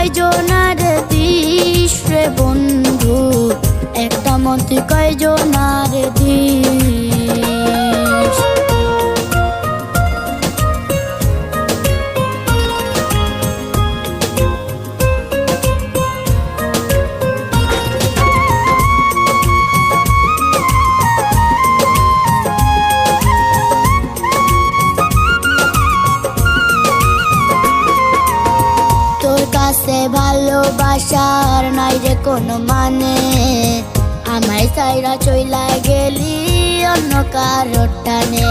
কয়জনার this রে বন্ধু, একটা মন তুই কয়জনার দিস। তোর কাছে ভালোবাসার নাই রে কোনো মানে, আমায় সাইরা চইলা গেলি অন্য কারোর টানে।